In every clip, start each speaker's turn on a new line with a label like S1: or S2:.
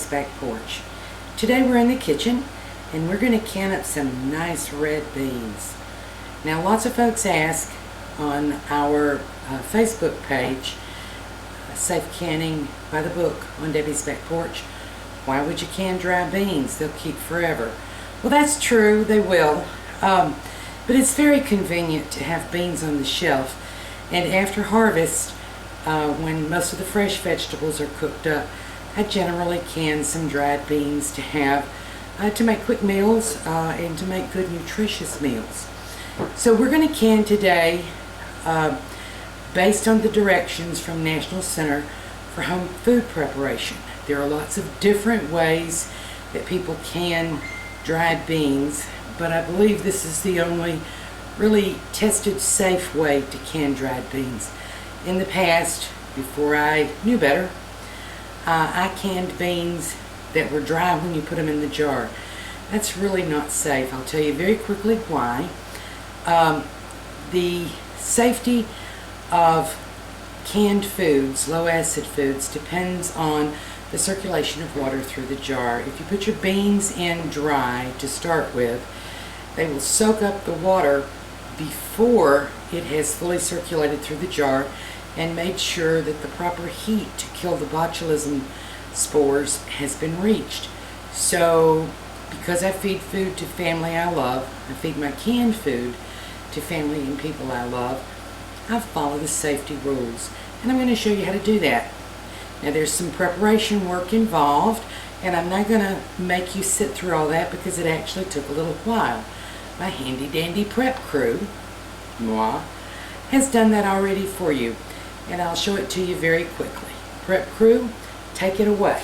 S1: Debbie's Back Porch. Today we're in the kitchen and we're going to can up some nice red beans. Now lots of folks ask on our Facebook page, Safe Canning by the Book on Debbie's Back Porch, why would you can dry beans? They'll keep forever. Well, that's true, they will. But it's very convenient to have beans on the shelf. And after harvest, when most of the fresh vegetables are cooked up, I generally can some dried beans to have to make quick meals and to make good nutritious meals. So we're going to can today based on the directions from National Center for Home Food Preparation. There are lots of different ways that people can dried beans, but I believe this is the only really tested safe way to can dried beans. In the past, before I knew better, I canned beans that were dry when you put them in the jar. That's really not safe. I'll tell you very quickly why. The safety of canned foods, low acid foods, depends on the circulation of water through the jar. If you put your beans in dry to start with, they will soak up the water before it has fully circulated through the jar and made sure that the proper heat to kill the botulism spores has been reached. So because I feed food to family I love, I feed my canned food to family and people I love, I follow the safety rules, and I'm going to show you how to do that. Now there's some preparation work involved, and I'm not going to make you sit through all that because it actually took a little while. My handy dandy prep crew, moi, has done that already for you, and I'll show it to you very quickly. Prep crew, take it away.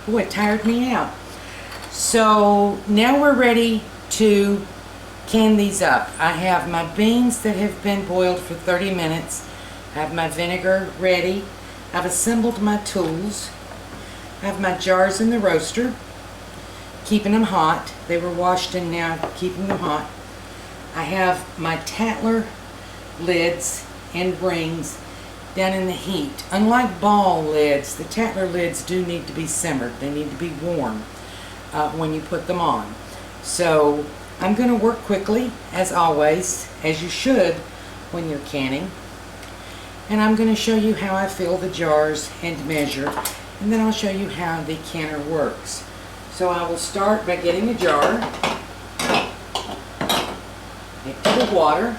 S1: Boy, it tired me out. So now we're ready to can these up. I have my beans that have been boiled for 30 minutes. I have my vinegar ready. I've assembled my tools. I have my jars in the roaster, keeping them hot. They were washed and now I'm keeping them hot. I have my Tattler lids and rings down in the heat. Unlike ball lids, the Tattler lids do need to be simmered. They need to be warm when you put them on. So I'm going to work quickly, as always, as you should when you're canning. And I'm going to show you how I fill the jars and measure, and then I'll show you how the canner works. So I will start by getting a jar, empty the water,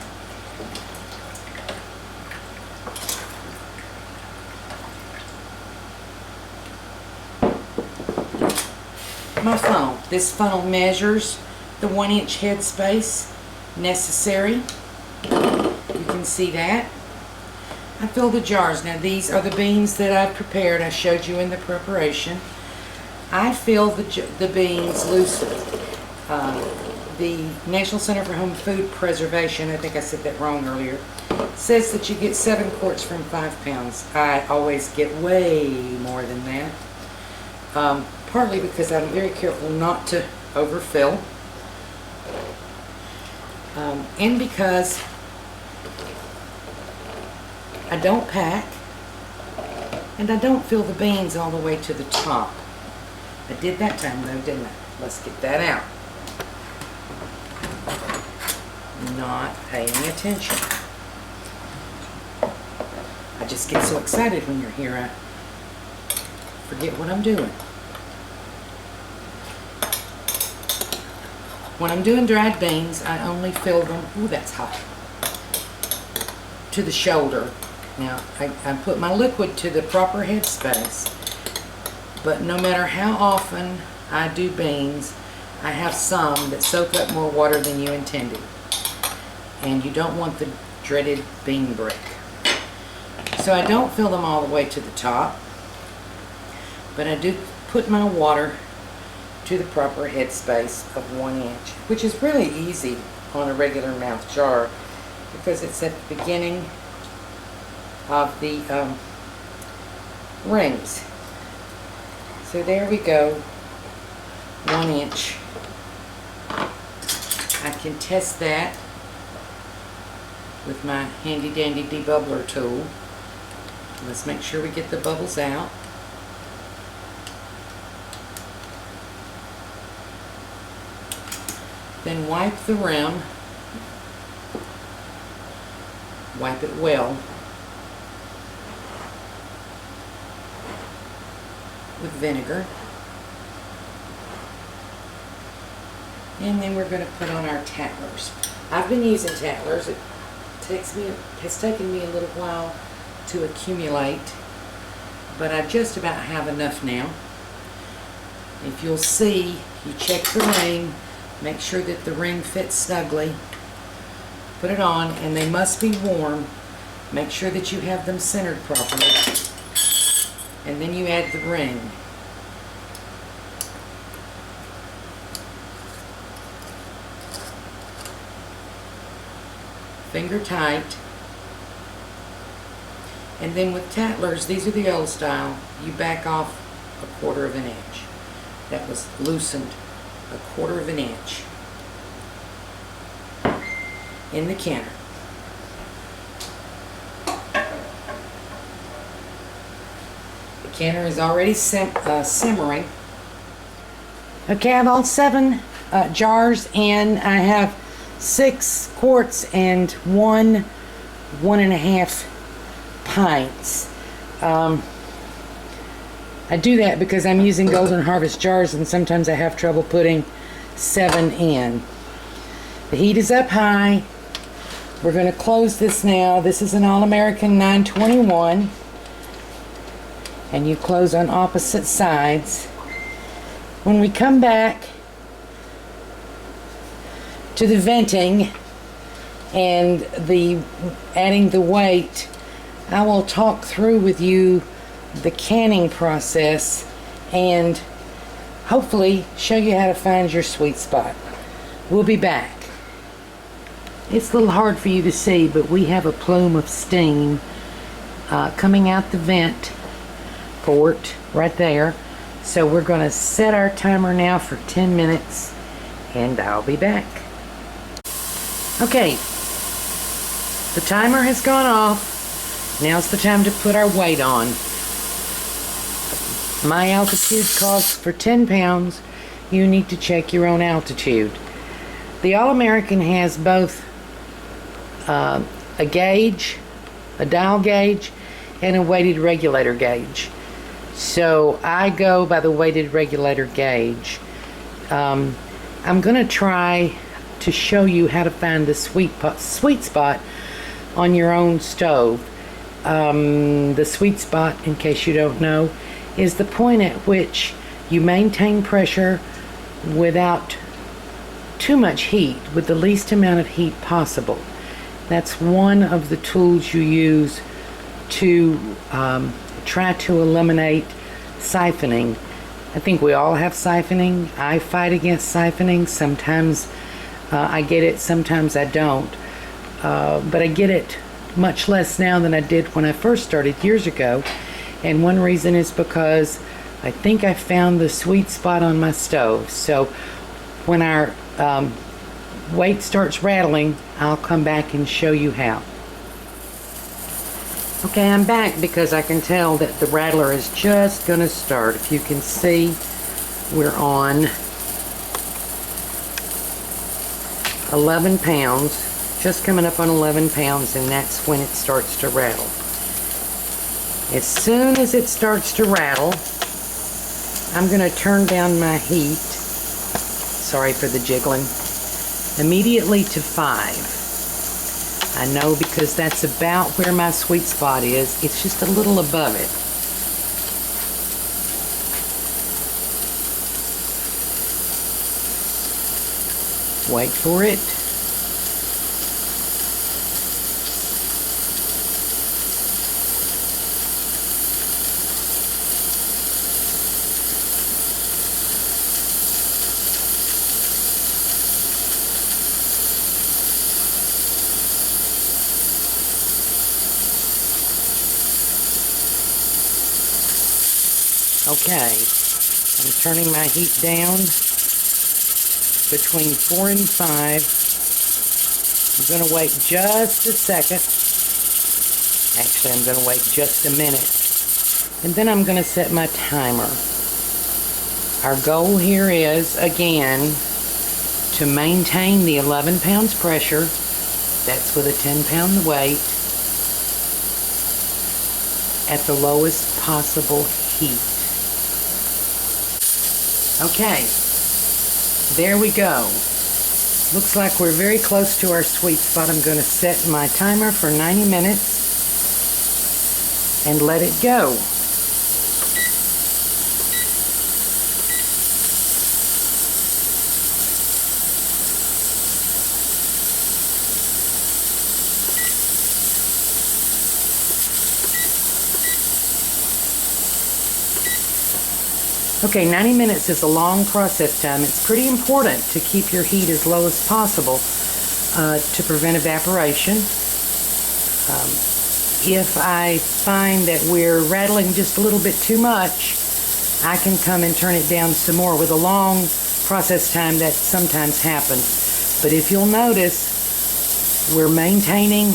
S1: my funnel. This funnel measures the 1-inch head space necessary. You can see that. I fill the jars. Now these are the beans that I've prepared. I showed you in the preparation. I fill the beans loosely. The National Center for Home Food Preservation, I think I said that wrong earlier, says that you get 7 quarts from 5 pounds. I always get way more than that. partly because I'm very careful not to overfill, and because I don't pack, and I don't fill the beans all the way to the top. I did that time though, didn't I? Let's get that out. Not paying attention. I just get so excited when you're here, I forget what I'm doing. When I'm doing dried beans, I only fill them, ooh, that's hot, to the shoulder. Now, I put my liquid to the proper head space, but no matter how often I do beans, I have some that soak up more water than you intended. And you don't want the dreaded bean brick. So I don't fill them all the way to the top, but I do put my water to the proper head space of 1 inch, which is really easy on a regular mouth jar because it's at the beginning of the rings. So there we go, 1 inch. I can test that with my handy dandy debubbler tool. Let's make sure we get the bubbles out. Then wipe the rim. Wipe it well with vinegar. And then we're going to put on our Tattlers. I've been using Tattlers. It has taken me a little while to accumulate, but I just about have enough now. If you'll see, you check the ring, make sure that the ring fits snugly, put it on, and they must be warm. Make sure that you have them centered properly, and then you add the ring. Finger tight. And then with Tattlers, these are the old style, you back off 1/4 of an inch. That was loosened 1/4 of an inch in the canner. The canner is already simmering. Okay, I have all 7 jars, and I have 6 quarts and 1 1.5 pints. I do that because I'm using Golden Harvest jars, and sometimes I have trouble putting 7 in. The heat is up high. We're going to close this now. This is an All-American 921, and you close on opposite sides. When we come back to the venting and the adding the weight, I will talk through with you the canning process and hopefully show you how to find your sweet spot. We'll be back. It's a little hard for you to see, but we have a plume of steam coming out the vent port right there. So we're going to set our timer now for 10 minutes, and I'll be back. Okay, the timer has gone off. Now's the time to put our weight on. My altitude calls for 10 pounds. You need to check your own altitude. The All-American has both a gauge, a dial gauge, and a weighted regulator gauge. So I go by the weighted regulator gauge. I'm going to try to show you how to find the sweet spot on your own stove. The sweet spot, in case you don't know, is the point at which you maintain pressure without too much heat, with the least amount of heat possible. That's one of the tools you use to try to eliminate siphoning. I think we all have siphoning. I fight against siphoning. Sometimes I get it, sometimes I don't. But I get it much less now than I did when I first started years ago. And one reason is because I think I found the sweet spot on my stove. So when our weight starts rattling, I'll come back and show you how. Okay, I'm back because I can tell that the rattler is just going to start. If you can see, we're on 11 pounds, just coming up on 11 pounds, and that's when it starts to rattle. As soon as it starts to rattle, I'm going to turn down my heat, sorry for the jiggling, immediately to 5. I know because that's about where my sweet spot is. It's just a little above it. Wait for it. Okay, I'm turning my heat down between 4 and 5. I'm going to wait just a second. Actually, I'm going to wait just a minute. And then I'm going to set my timer. Our goal here is, again, to maintain the 11 pounds pressure. That's with a 10-pound weight at the lowest possible heat. Okay, there we go. Looks like we're very close to our sweet spot. I'm going to set my timer for 90 minutes and let it go. Okay, 90 minutes is a long process time. It's pretty important to keep your heat as low as possible to prevent evaporation. If I find that we're rattling just a little bit too much, I can come and turn it down some more. With a long process time, that sometimes happens. But if you'll notice, we're maintaining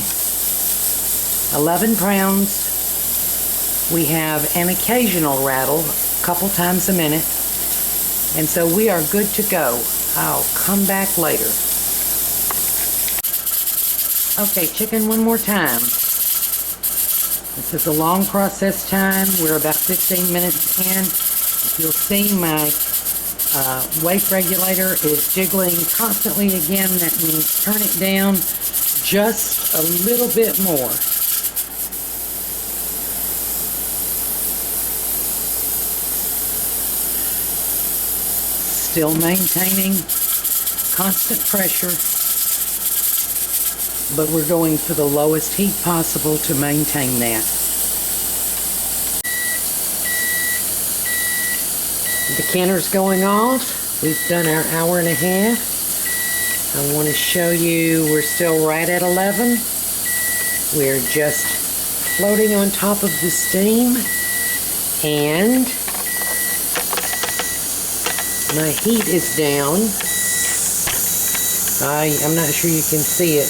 S1: 11 pounds. We have an occasional rattle, couple times a minute, and so we are good to go. I'll come back later. Okay, chicken one more time. This is a long process time. We're about 15 minutes in. If you'll see, my weight regulator is jiggling constantly again. That means turn it down just a little bit more. Still maintaining constant pressure, but we're going for the lowest heat possible to maintain that. The canner's going off. We've done our hour and a half. I want to show you we're still right at 11. We're just floating on top of the steam, and my heat is down. I'm not sure you can see it,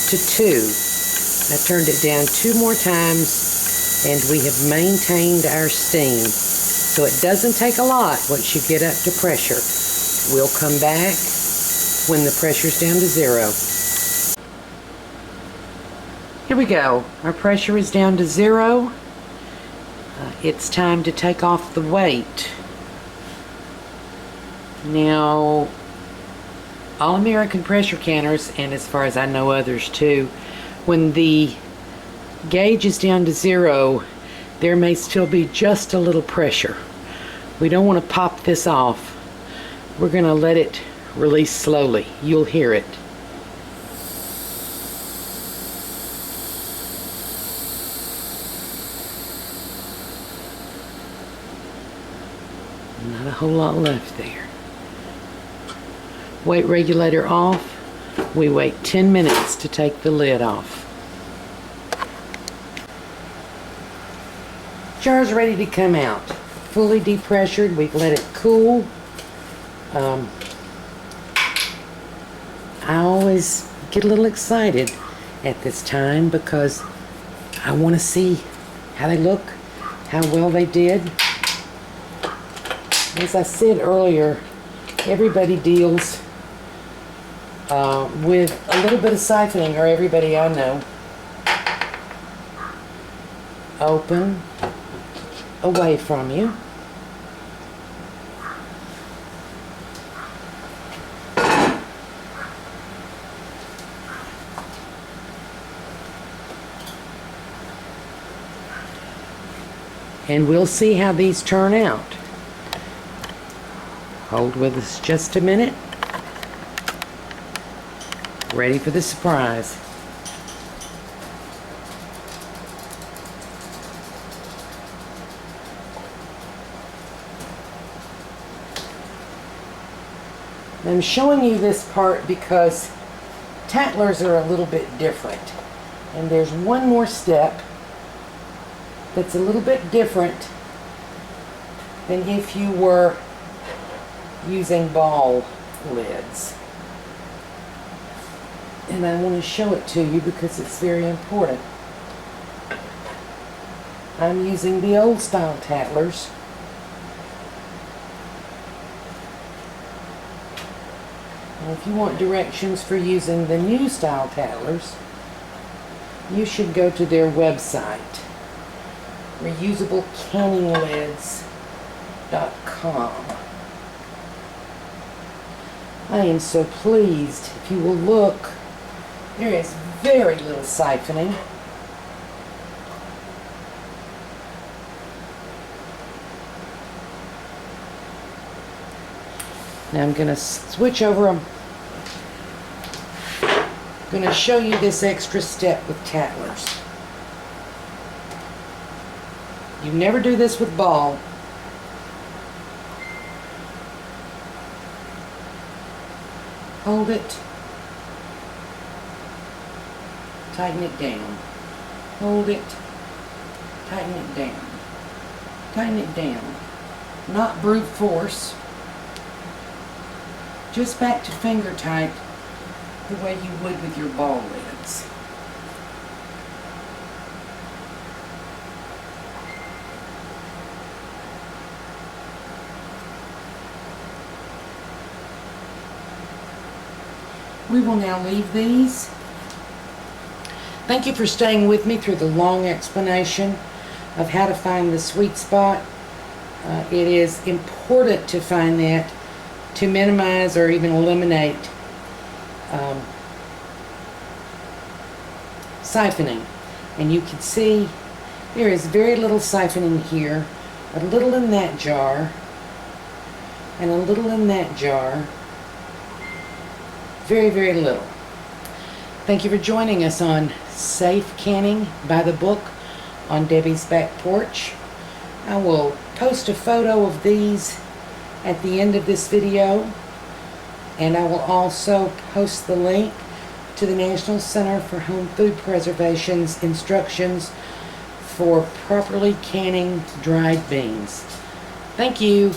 S1: to 2. I turned it down 2 more times, and we have maintained our steam. So it doesn't take a lot once you get up to pressure. We'll come back when the pressure's down to 0. Here we go. Our pressure is down to 0. It's time to take off the weight. Now, all American pressure canners, and as far as I know others too, when the gauge is down to 0, there may still be just a little pressure. We don't want to pop this off. We're going to let it release slowly. You'll hear it. Not a whole lot left there. Weight regulator off. We wait 10 minutes to take the lid off. Jar's ready to come out. fully depressured. We've let it cool. I always get a little excited at this time because I want to see how they look, how well they did. As I said earlier, everybody deals with a little bit of siphoning, or everybody I know. Open away from you. And we'll see how these turn out. Hold with us just a minute. Ready for the surprise. I'm showing you this part because Tattlers are a little bit different. And there's one more step that's a little bit different than if you were using ball lids. And I want to show it to you because it's very important. I'm using the old style Tattlers. And if you want directions for using the new style Tattlers, you should go to their website, reusablecanninglids.com. I am so pleased. If you will look, there is very little siphoning. Now I'm going to switch over. I'm going to show you this extra step with Tattlers. You never do this with ball. Hold it. Tighten it down. Hold it. Tighten it down. Tighten it down. Not brute force. Just back to finger tight the way you would with your ball lids. We will now leave these. Thank you for staying with me through the long explanation of how to find the sweet spot. It is important to find that to minimize or even eliminate siphoning. And you can see there is very little siphoning here, a little in that jar, and a little in that jar. Very, very little. Thank you for joining us on Safe Canning by the Book on Debbie's Back Porch. I will post a photo of these at the end of this video, and I will also post the link to the National Center for Home Food Preservation's instructions for properly canning dried beans. Thank you.